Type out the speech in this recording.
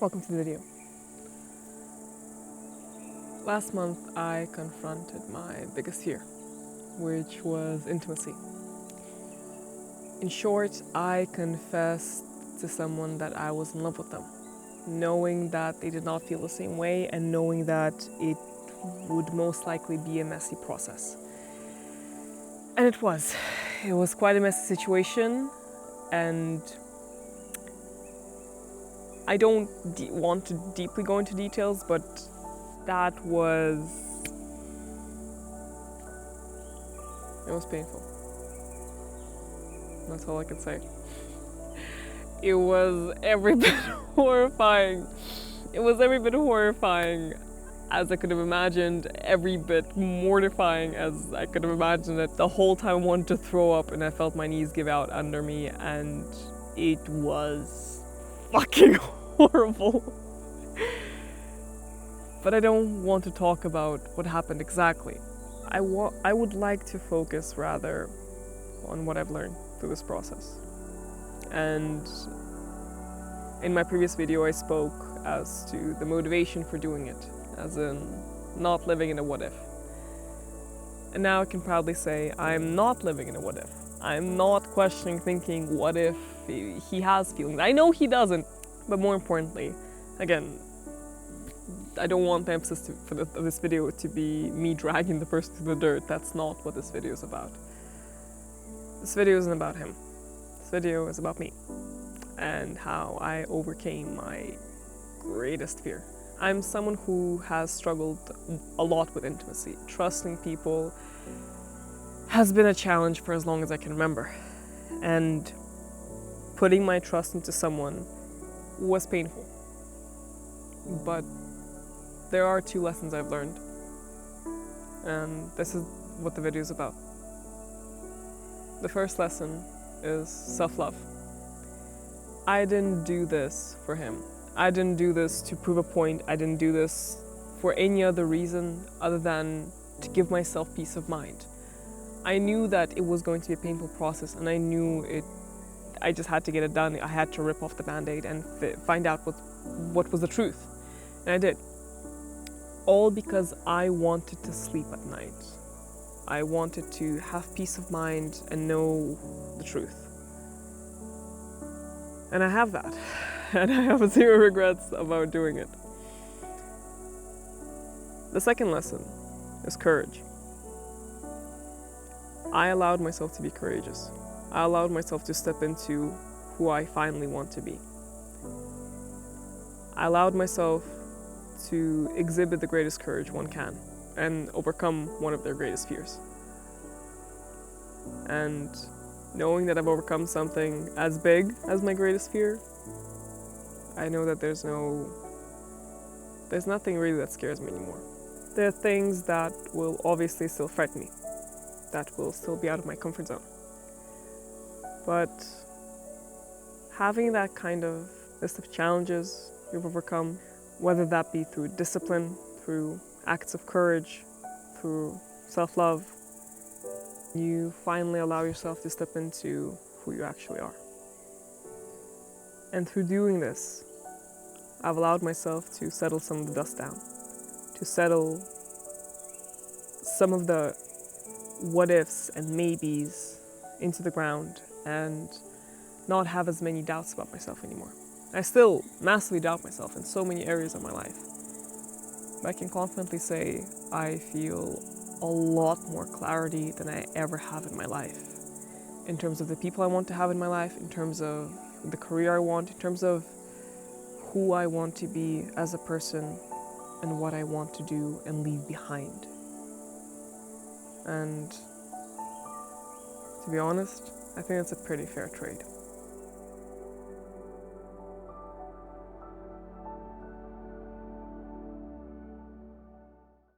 Welcome to the video. Last month I confronted my biggest fear, which was intimacy. In short, I confessed to someone that I was in love with them, knowing that they did not feel the same way and knowing that it would most likely be a messy process. And it was. It was quite a messy situation, and I don't want to deeply go into details, but it was painful. That's all I can say. It was every bit horrifying. It was every bit horrifying as I could have imagined, every bit mortifying as I could have imagined it. The whole time I wanted to throw up and I felt my knees give out under me, and it was fucking horrible. But I don't want to talk about what happened exactly. I would like to focus rather on what I've learned through this process. And in my previous video I spoke as to the motivation for doing it, as in not living in a what if. And now I can proudly say I'm not living in a what if. I'm not questioning, thinking what if he has feelings. I know he doesn't, but more importantly, again, I don't want the emphasis of this video to be me dragging the person to the dirt. That's not what this video is about. This video isn't about him. This video is about me and how I overcame my greatest fear. I'm someone who has struggled a lot with intimacy. Trusting people has been a challenge for as long as I can remember. And putting my trust into someone was painful. But there are two lessons I've learned. And this is what the video is about. The first lesson is self-love. I didn't do this for him. I didn't do this to prove a point. I didn't do this for any other reason other than to give myself peace of mind. I knew that it was going to be a painful process, and I knew I just had to get it done. I had to rip off the band-aid and find out what was the truth. And I did. All because I wanted to sleep at night. I wanted to have peace of mind and know the truth. And I have that. And I have zero regrets about doing it. The second lesson is courage. I allowed myself to be courageous. I allowed myself to step into who I finally want to be. I allowed myself to exhibit the greatest courage one can and overcome one of their greatest fears. And knowing that I've overcome something as big as my greatest fear, I know that there's nothing really that scares me anymore. There are things that will obviously still frighten me, that will still be out of my comfort zone. But having that kind of list of challenges you've overcome, whether that be through discipline, through acts of courage, through self-love, you finally allow yourself to step into who you actually are. And through doing this, I've allowed myself to settle some of the dust down, to settle some of the what ifs and maybes into the ground and not have as many doubts about myself anymore. I still massively doubt myself in so many areas of my life, but I can confidently say I feel a lot more clarity than I ever have in my life, in terms of the people I want to have in my life, in terms of the career I want, in terms of who I want to be as a person and what I want to do and leave behind. And to be honest, I think that's a pretty fair trade.